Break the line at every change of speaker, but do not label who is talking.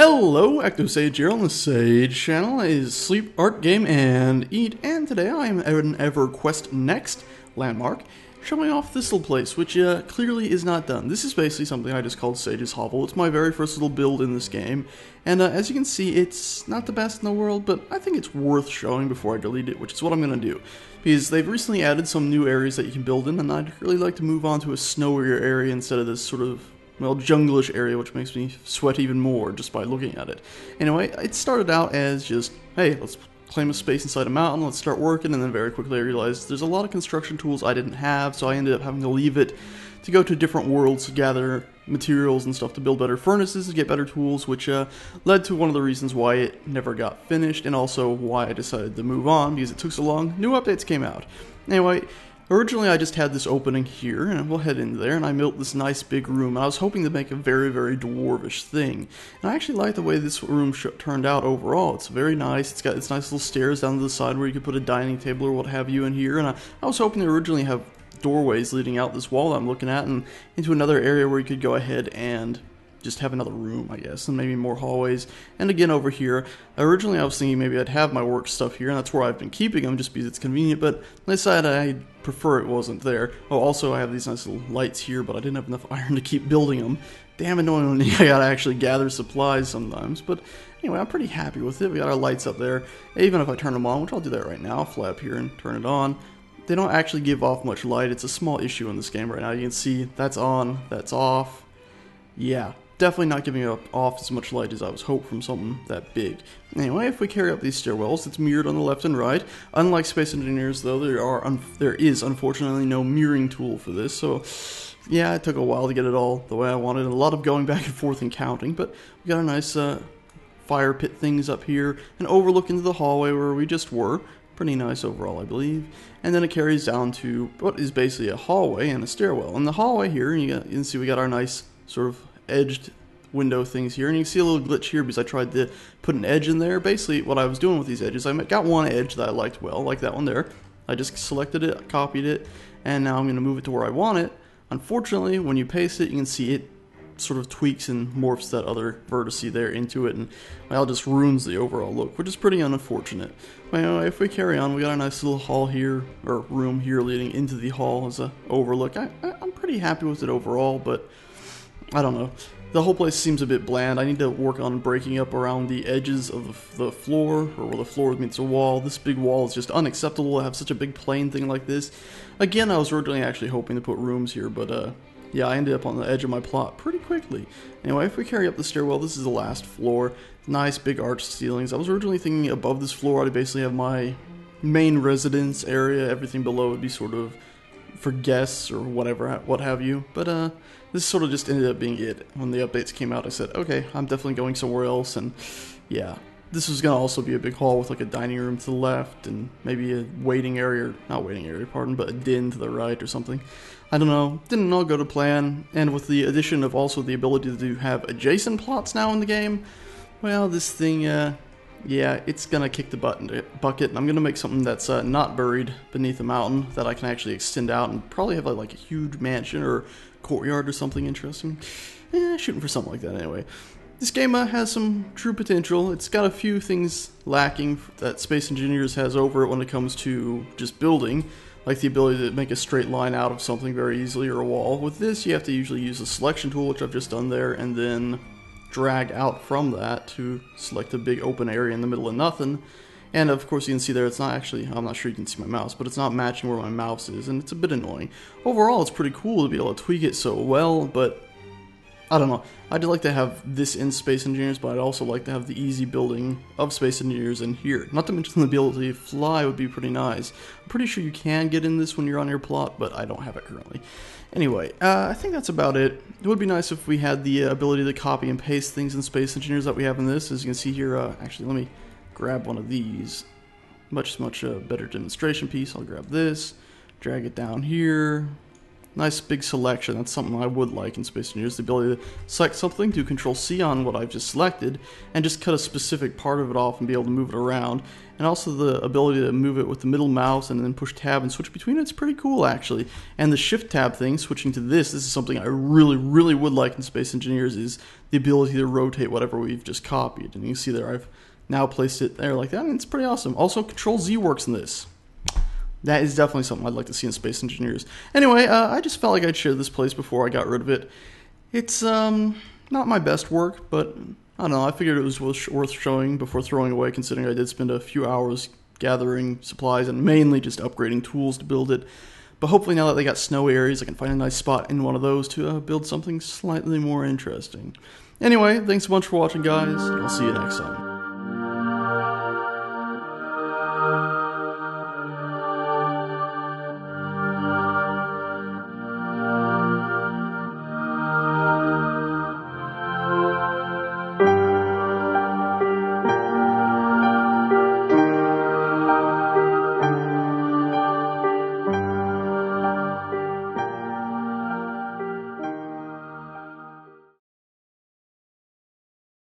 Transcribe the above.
Hello, ActiveSage here on the Sage channel. It is Sleep, Art, Game, and Eat, and today I am in EverQuest Next Landmark, showing off this little place, which clearly is not done. This is basically something I just called Sage's Hovel. It's my very first little build in this game, and as you can see, it's not the best in the world, but I think it's worth showing before I delete it, which is what I'm going to do. Because they've recently added some new areas that you can build in, and I'd really like to move on to a snowier area instead of this sort of, well, junglish area, which makes me sweat even more just by looking at it. Anyway, it started out as just, hey, let's claim a space inside a mountain, let's start working, and then very quickly I realized there's a lot of construction tools I didn't have, so I ended up having to leave it to go to different worlds to gather materials and stuff to build better furnaces, to get better tools, which led to one of the reasons why it never got finished, and also why I decided to move on, because it took so long. New updates came out. Anyway, originally I just had this opening here, and we'll head in there, and I built this nice big room, and I was hoping to make a very, very dwarvish thing. And I actually like the way this room turned out overall. It's very nice. It's got its nice little stairs down to the side where you could put a dining table or what have you in here, and I was hoping to originally have doorways leading out this wall that I'm looking at, and into another area where you could go ahead and just have another room, I guess, and maybe more hallways. And again, over here, originally I was thinking maybe I'd have my work stuff here, and that's where I've been keeping them just because it's convenient, but I decided I'd prefer it wasn't there. Oh, also I have these nice little lights here, but I didn't have enough iron to keep building them. Damn annoying when you gotta actually gather supplies sometimes, but anyway, I'm pretty happy with it. We got our lights up there. Even if I turn them on, which I'll do that right now, I'll fly up here and turn it on. They don't actually give off much light. It's a small issue in this game right now. You can see that's on, that's off. Yeah. Definitely not giving off as much light as I was hoping from something that big. Anyway, if we carry up these stairwells, it's mirrored on the left and right. Unlike Space Engineers, though, there is unfortunately no mirroring tool for this, so yeah, it took a while to get it all the way I wanted. A lot of going back and forth and counting, but we got our nice fire pit things up here, and overlook into the hallway where we just were. Pretty nice overall, I believe. And then it carries down to what is basically a hallway and a stairwell. In the hallway here, you can see we got our nice sort of edged window things here, and you can see a little glitch here because I tried to put an edge in there. Basically what I was doing with these edges, I got one edge that I liked well, like that one there. I just selected it, copied it, and now I'm going to move it to where I want it. Unfortunately, when you paste it, you can see it sort of tweaks and morphs that other vertice there into it, and well, just ruins the overall look, which is pretty unfortunate. Well, if we carry on, we got a nice little hall here, or room here leading into the hall as a overlook. I'm pretty happy with it overall, but I don't know. The whole place seems a bit bland. I need to work on breaking up around the edges of the floor, or where the floor meets the wall. This big wall is just unacceptable to have such a big plain thing like this. Again, I was originally actually hoping to put rooms here, but yeah, I ended up on the edge of my plot pretty quickly. Anyway, if we carry up the stairwell, this is the last floor. Nice big arched ceilings. I was originally thinking above this floor I'd basically have my main residence area. Everything below would be sort of for guests or whatever, what have you. But this sort of just ended up being it. When the updates came out, I said, okay, I'm definitely going somewhere else, and yeah. This was going to also be a big hall with like a dining room to the left, and maybe a waiting area, or not waiting area, pardon, but a den to the right or something. I don't know, didn't all go to plan, and with the addition of also the ability to have adjacent plots now in the game, well, this thing, yeah, it's going to kick the bucket, and I'm going to make something that's not buried beneath a mountain, that I can actually extend out and probably have like a huge mansion or courtyard or something interesting. Shooting for something like that anyway. This game has some true potential. It's got a few things lacking that Space Engineers has over it when it comes to just building, like the ability to make a straight line out of something very easily or a wall. With this, you have to usually use a selection tool, which I've just done there, and then drag out from that to select a big open area in the middle of nothing. And of course you can see there it's not actually, I'm not sure you can see my mouse, but it's not matching where my mouse is, and it's a bit annoying. Overall, it's pretty cool to be able to tweak it so well, but I don't know. I'd like to have this in Space Engineers, but I'd also like to have the easy building of Space Engineers in here. Not to mention the ability to fly would be pretty nice. I'm pretty sure you can get in this when you're on your plot, but I don't have it currently. Anyway, I think that's about it. It would be nice if we had the ability to copy and paste things in Space Engineers that we have in this. As you can see here, actually let me grab one of these. Much better demonstration piece. I'll grab this, drag it down here. nice big selection. That's something I would like in Space Engineers, the ability to select something, do Control C on what I've just selected, and just cut a specific part of it off and be able to move it around. And also the ability to move it with the middle mouse and then push tab and switch between it's pretty cool actually. And the shift tab thing, switching to this is something I really would like in Space Engineers, is the ability to rotate whatever we've just copied. And you can see there I've now placed it there like that, and it's pretty awesome. Also Control Z works in this. That is definitely something I'd like to see in Space Engineers. Anyway, I just felt like I'd share this place before I got rid of it. It's not my best work, but I don't know, I figured it was worth showing before throwing away, considering I did spend a few hours gathering supplies and mainly just upgrading tools to build it. But hopefully now that they got snow areas, I can find a nice spot in one of those to build something slightly more interesting. Anyway, thanks so much for watching, guys, and I'll see you next time.